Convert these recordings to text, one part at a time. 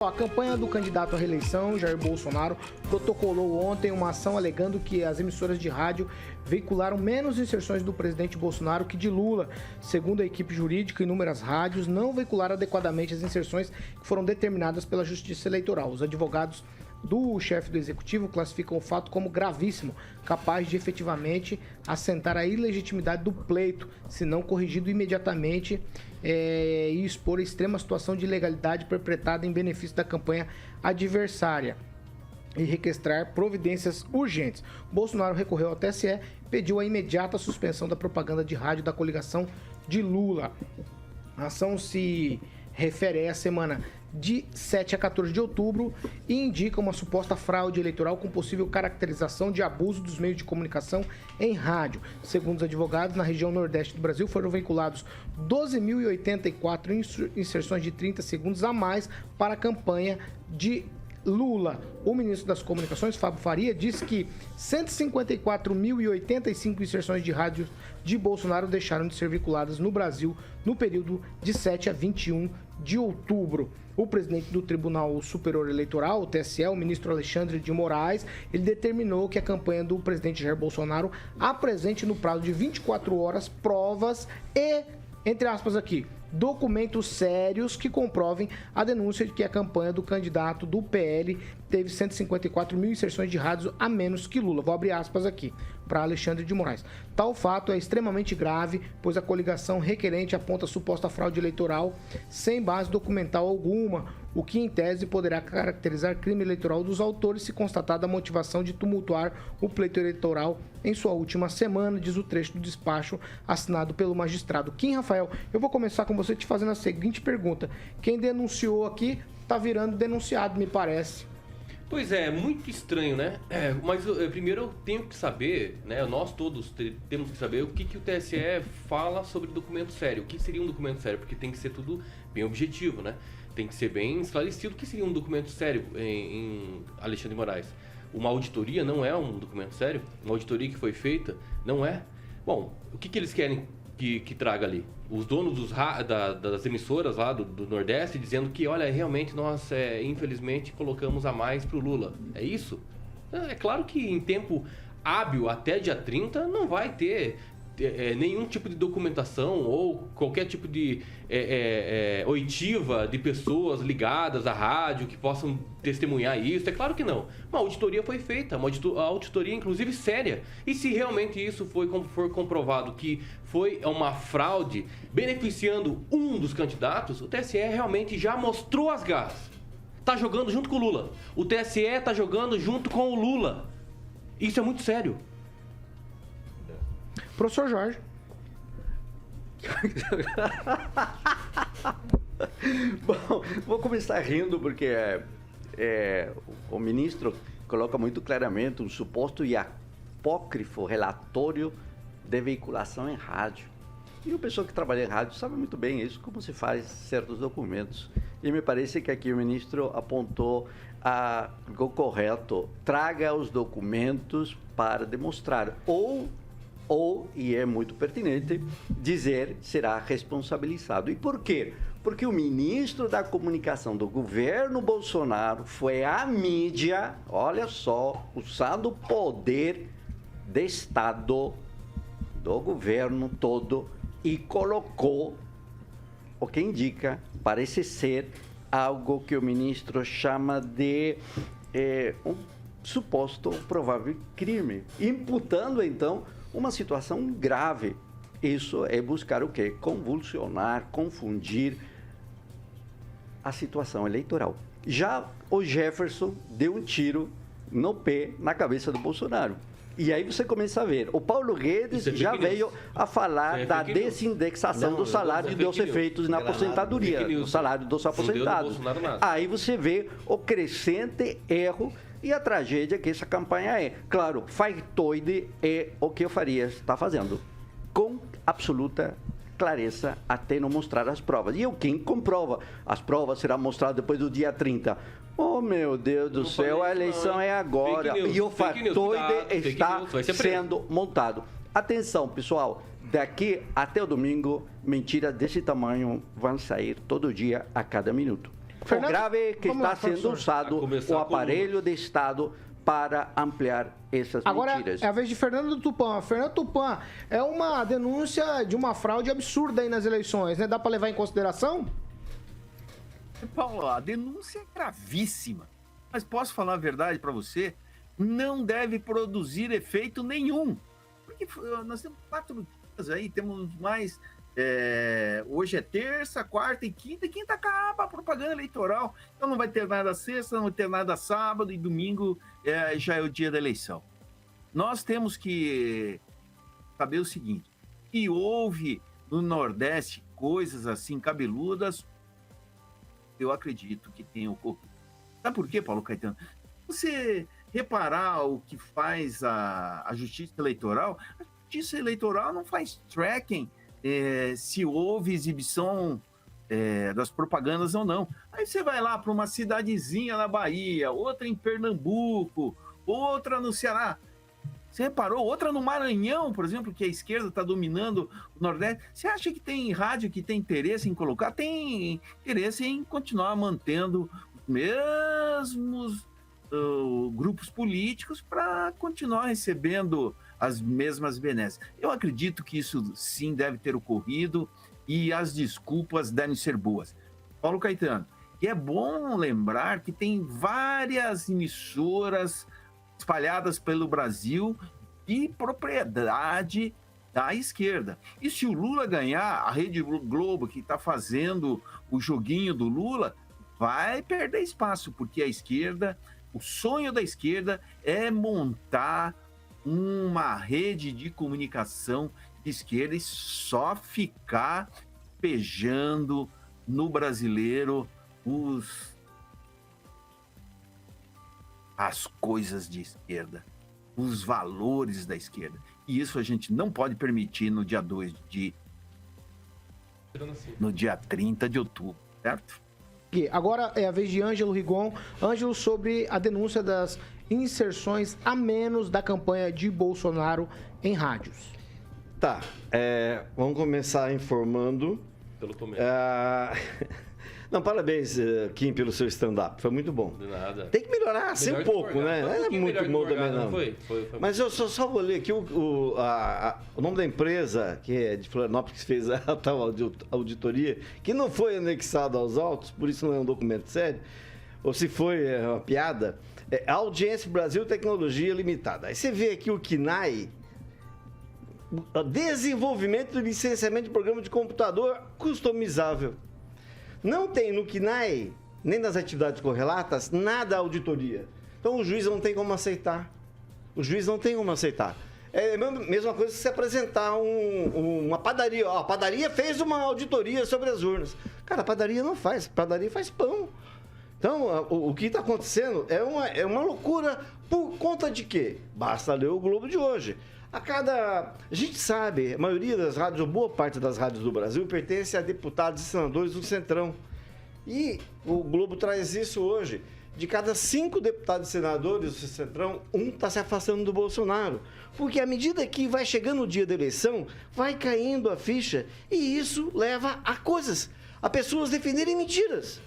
A campanha do candidato à reeleição, Jair Bolsonaro, protocolou ontem uma ação alegando que as emissoras de rádio veicularam menos inserções do presidente Bolsonaro que de Lula. Segundo a equipe jurídica, inúmeras rádios não veicularam adequadamente as inserções que foram determinadas pela Justiça Eleitoral. Os advogados do chefe do executivo classificam o fato como gravíssimo, capaz de efetivamente assentar a ilegitimidade do pleito, se não corrigido imediatamente, e expor a extrema situação de ilegalidade perpetrada em benefício da campanha adversária e requestrar providências urgentes. Bolsonaro recorreu ao TSE e pediu a imediata suspensão da propaganda de rádio da coligação de Lula. A ação se refere à semana de 7 a 14 de outubro e indica uma suposta fraude eleitoral com possível caracterização de abuso dos meios de comunicação em rádio. Segundo os advogados, na região nordeste do Brasil foram veiculados 12.084 inserções de 30 segundos a mais para a campanha de Lula. O ministro das Comunicações, Fábio Faria, disse que 154.085 inserções de rádio de Bolsonaro deixaram de ser veiculadas no Brasil no período de 7 a 21 de outubro. O presidente do Tribunal Superior Eleitoral, o TSE, o ministro Alexandre de Moraes, ele determinou que a campanha do presidente Jair Bolsonaro apresente no prazo de 24 horas provas e, entre aspas aqui, documentos sérios que comprovem a denúncia de que a campanha do candidato do PL teve 154 mil inserções de rádios a menos que Lula. Vou abrir aspas aqui para Alexandre de Moraes. Tal fato é extremamente grave, pois a coligação requerente aponta suposta fraude eleitoral sem base documental alguma, o que em tese poderá caracterizar crime eleitoral dos autores se constatada a motivação de tumultuar o pleito eleitoral em sua última semana, diz o trecho do despacho assinado pelo magistrado. Kim Rafael, eu vou começar com você te fazendo a seguinte pergunta. Quem denunciou aqui está virando denunciado, me parece. Pois é, muito estranho, né? Mas primeiro eu tenho que saber, né? Nós todos temos que saber o que o TSE fala sobre documento sério. O que seria um documento sério? Porque tem que ser tudo bem objetivo, né? Tem que ser bem esclarecido o que seria um documento sério em Alexandre de Moraes. Uma auditoria não é um documento sério? Uma auditoria que foi feita não é? Bom, o que eles querem que traga ali? Os donos das emissoras lá do Nordeste dizendo que, olha, realmente nós, infelizmente, colocamos a mais pro Lula. É isso? É claro que em tempo hábil, até dia 30, não vai ter nenhum tipo de documentação ou qualquer tipo de oitiva de pessoas ligadas à rádio que possam testemunhar isso. É claro que não. Uma auditoria foi feita, uma auditoria inclusive séria. E se realmente isso for comprovado que foi uma fraude beneficiando um dos candidatos, o TSE realmente já mostrou as garras. Tá jogando junto com o Lula. O TSE tá jogando junto com o Lula. Isso é muito sério. Professor Jorge. Bom, vou começar rindo porque o ministro coloca muito claramente um suposto e apócrifo relatório de veiculação em rádio. E o pessoal que trabalha em rádio sabe muito bem isso, como se faz certos documentos. E me parece que aqui o ministro apontou o correto, traga os documentos para demonstrar ou, e é muito pertinente, dizer será responsabilizado. E por quê? Porque o ministro da Comunicação do governo Bolsonaro foi à mídia, olha só, usando o poder de Estado, do governo todo, e colocou o que indica, parece ser algo que o ministro chama de um suposto provável crime, imputando então uma situação grave. Isso é buscar o quê? Convulsionar, confundir a situação eleitoral. Já o Jefferson deu um tiro no pé, na cabeça do Bolsonaro. E aí você começa a ver, o Paulo Guedes já veio a falar da desindexação do salário e dos efeitos na aposentadoria, do salário dos aposentados. Aí você vê o crescente erro e a tragédia que essa campanha é. Claro, factoide é o que o Farias está fazendo, com absoluta clareza, até não mostrar as provas. E quem comprova? As provas serão mostradas depois do dia 30. Oh, meu Deus do céu, a eleição é agora. E o factoide está sendo montado. Atenção, pessoal, daqui até o domingo, mentiras desse tamanho vão sair todo dia, a cada minuto. Fernando, o grave é que vamos lá, está sendo professor. usado A começar o com aparelho de Estado para ampliar essas Agora mentiras. é a vez de Fernando Tupan. Fernando Tupan, é uma denúncia de uma fraude absurda aí nas eleições, né? Dá para levar em consideração? Paulo, a denúncia é gravíssima. Mas posso falar a verdade para você? Não deve produzir efeito nenhum. Porque nós temos 4 dias aí, temos mais. Hoje é terça, quarta e quinta acaba a propaganda eleitoral. Então não vai ter nada sexta, não vai ter nada sábado e domingo já é o dia da eleição. Nós temos que saber o seguinte: que houve no Nordeste coisas assim cabeludas, eu acredito que tenha ocorrido. Sabe por quê, Paulo Caetano? Você reparar o que faz a Justiça Eleitoral, a Justiça Eleitoral não faz tracking se houve exibição das propagandas ou não. Aí você vai lá para uma cidadezinha na Bahia, outra em Pernambuco, outra no Ceará. Você reparou? Outra no Maranhão, por exemplo, que a esquerda está dominando o Nordeste. Você acha que tem rádio que tem interesse em colocar? Tem interesse em continuar mantendo os mesmos grupos políticos para continuar recebendo as mesmas benesses. Eu acredito que isso sim deve ter ocorrido e as desculpas devem ser boas. Paulo Caetano, e é bom lembrar que tem várias emissoras espalhadas pelo Brasil de propriedade da esquerda. E se o Lula ganhar, a Rede Globo, que está fazendo o joguinho do Lula, vai perder espaço, porque a esquerda, o sonho da esquerda é montar uma rede de comunicação de esquerda e só ficar pejando no brasileiro as coisas de esquerda, os valores da esquerda. E isso a gente não pode permitir no dia 30 de outubro, certo? Agora é a vez de Ângelo Rigon. Ângelo, sobre a denúncia das inserções a menos da campanha de Bolsonaro em rádios. Tá, vamos começar informando. Pelo começo. Não, parabéns, Kim, pelo seu stand-up. Foi muito bom. De nada. Tem que melhorar sempre um pouco, né? Não é muito bom também, não. Foi Mas eu só vou ler aqui o nome da empresa, que é de Florianópolis, que fez a tal auditoria, que não foi anexado aos autos, por isso não é um documento sério, ou se foi uma piada, Audiência Brasil Tecnologia Limitada. Aí você vê aqui o KNAI, desenvolvimento e licenciamento de programa de computador customizável. Não tem no KNAI, nem nas atividades correlatas, nada auditoria. Então o juiz não tem como aceitar. É a mesma coisa que você apresentar uma padaria. A padaria fez uma auditoria sobre as urnas. Cara, a padaria não faz. A padaria faz pão. Então, o que está acontecendo é uma loucura por conta de quê? Basta ler o Globo de hoje. A gente sabe, a maioria das rádios, ou boa parte das rádios do Brasil, pertence a deputados e senadores do Centrão. E o Globo traz isso hoje. De cada 5 deputados e senadores do Centrão, 1 está se afastando do Bolsonaro. Porque à medida que vai chegando o dia da eleição, vai caindo a ficha. E isso leva a coisas, a pessoas defenderem mentiras,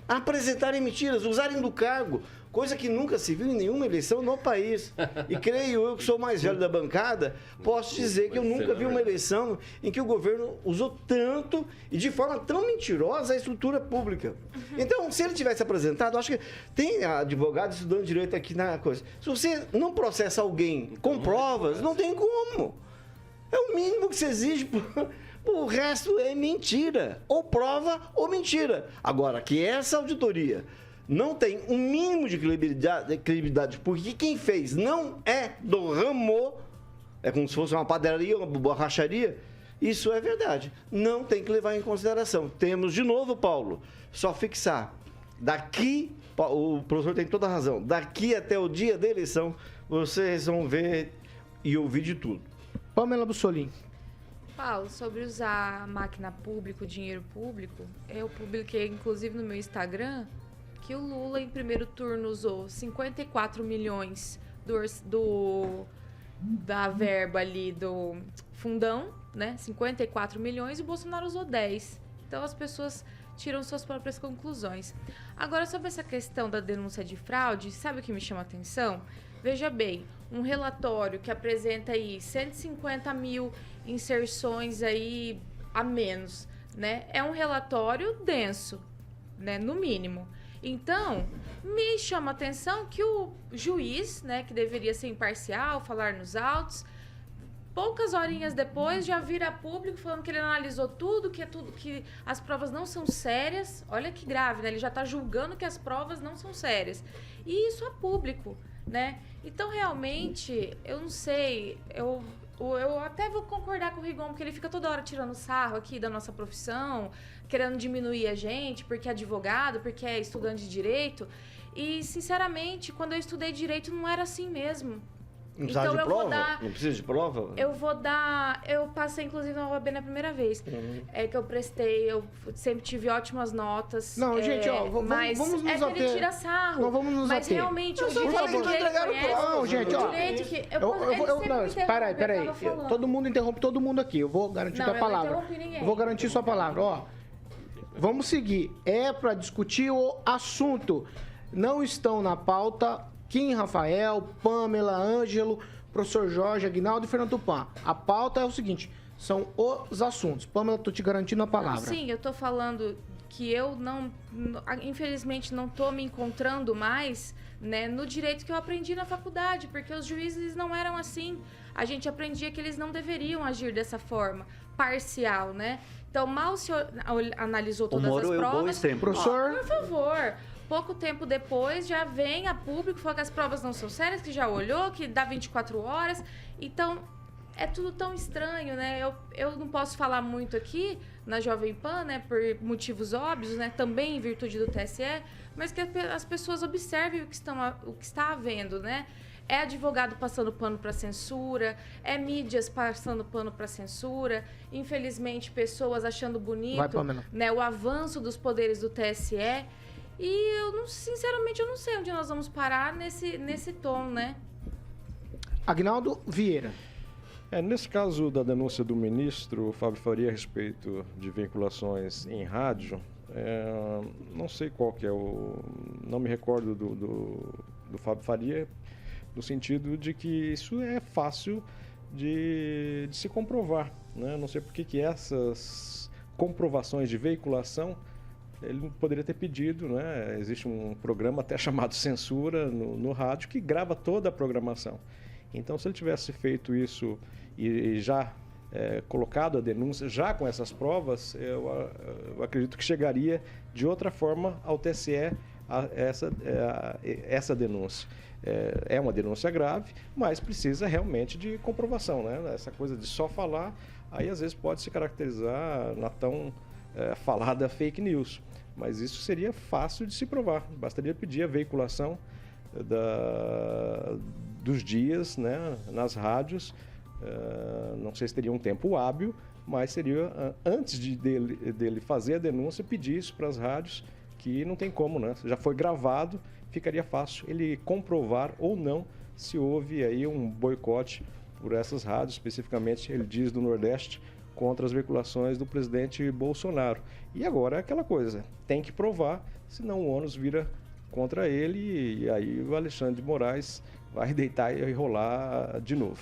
a apresentarem mentiras, usarem do cargo. Coisa que nunca se viu em nenhuma eleição no país. E creio eu, que sou o mais velho da bancada, posso dizer que eu nunca vi uma eleição em que o governo usou tanto e de forma tão mentirosa a estrutura pública. Então, se ele tivesse apresentado, acho que tem advogado estudando direito aqui na coisa. Se você não processa alguém com provas, não tem como. É o mínimo que se exige. O resto é mentira. Ou prova ou mentira. Agora, que essa auditoria não tem um mínimo de credibilidade, porque quem fez não é do ramo, é como se fosse uma padaria, uma borracharia, isso é verdade. Não tem que levar em consideração. Temos, de novo, Paulo, só fixar. Daqui, o professor tem toda a razão, daqui até o dia da eleição, vocês vão ver e ouvir de tudo. Pamela Bussolini. Paulo, sobre usar a máquina pública, o dinheiro público, eu publiquei, inclusive, no meu Instagram, que o Lula, em primeiro turno, usou 54 milhões da verba ali do fundão, né? 54 milhões, e o Bolsonaro usou 10. Então, as pessoas tiram suas próprias conclusões. Agora, sobre essa questão da denúncia de fraude, sabe o que me chama a atenção? Veja bem, um relatório que apresenta aí 150 mil inserções aí a menos, né? É um relatório denso, né? No mínimo. Então, me chama a atenção que o juiz, né, que deveria ser imparcial, falar nos autos, poucas horinhas depois já vira público falando que ele analisou tudo, que as provas não são sérias. Olha que grave, né? Ele já está julgando que as provas não são sérias. E isso é público, né? Então, realmente, eu não sei, eu até vou concordar com o Rigon, porque ele fica toda hora tirando sarro aqui da nossa profissão, querendo diminuir a gente, porque é advogado, porque é estudante de direito. E, sinceramente, quando eu estudei direito, não era assim mesmo. Não precisa Então, de eu vou prova? dar- Não precisa de prova? Eu passei, inclusive, na OAB na primeira vez. É que eu prestei, eu sempre tive ótimas notas. Não, gente, ó, mas vamos nos é que ele ater. tira sarro. Não, vamos nos mas ater. realmente, Eu o só direito falei que que não ele entregaram conhece... prova. Não, gente, ó. O direito que... ele Não, sempre me peraí. interrompe, eu tava falando. Todo mundo interrompe todo mundo aqui. Eu vou garantir Não, tua eu não palavra. interrompi ninguém. Eu vou garantir sua palavra. Ó, vamos seguir. É para discutir o assunto. Não estão na pauta Kim Rafael, Pamela, Ângelo, professor Jorge, Aguinaldo e Fernando Tupan. A pauta é o seguinte, são os assuntos. Pamela, tô te garantindo a palavra. Sim, eu tô falando que eu infelizmente não tô me encontrando mais, né, no direito que eu aprendi na faculdade, porque os juízes não eram assim. A gente aprendia que eles não deveriam agir dessa forma, parcial, né? Então, mal se analisou O todas Moro as é um bom provas. exemplo. Professor? Por favor. Pouco tempo depois, já vem a público falar que as provas não são sérias, que já olhou, que dá 24 horas. Então, é tudo tão estranho, né? Eu não posso falar muito aqui na Jovem Pan, né? Por motivos óbvios, né? Também em virtude do TSE, mas que as pessoas observem o que está havendo, né? É advogado passando pano para censura, é mídias passando pano para censura, infelizmente pessoas achando bonito, né, o avanço dos poderes do TSE. E sinceramente, eu não sei onde nós vamos parar nesse tom, né? Aguinaldo Vieira. Nesse caso da denúncia do ministro Fábio Faria a respeito de vinculações em rádio, não sei qual que é não me recordo do Fábio Faria, no sentido de que isso é fácil de se comprovar, né? Não sei por que essas comprovações de veiculação ele não poderia ter pedido, né? Existe um programa até chamado Censura no rádio que grava toda a programação. Então, se ele tivesse feito isso e já colocado a denúncia, já com essas provas, eu acredito que chegaria de outra forma ao TSE essa denúncia. É uma denúncia grave, mas precisa realmente de comprovação, né? Essa coisa de só falar, aí às vezes pode se caracterizar na tão falada fake news. Mas isso seria fácil de se provar. Bastaria pedir a veiculação dos dias, né, nas rádios. Não sei se teria um tempo hábil, mas seria antes dele fazer a denúncia, pedir isso para as rádios, que não tem como, né? Já foi gravado, ficaria fácil ele comprovar ou não se houve aí um boicote por essas rádios, especificamente, ele diz, do Nordeste, contra as veiculações do presidente Bolsonaro. E agora é aquela coisa, tem que provar, senão o ônus vira contra ele e aí o Alexandre de Moraes vai deitar e rolar de novo.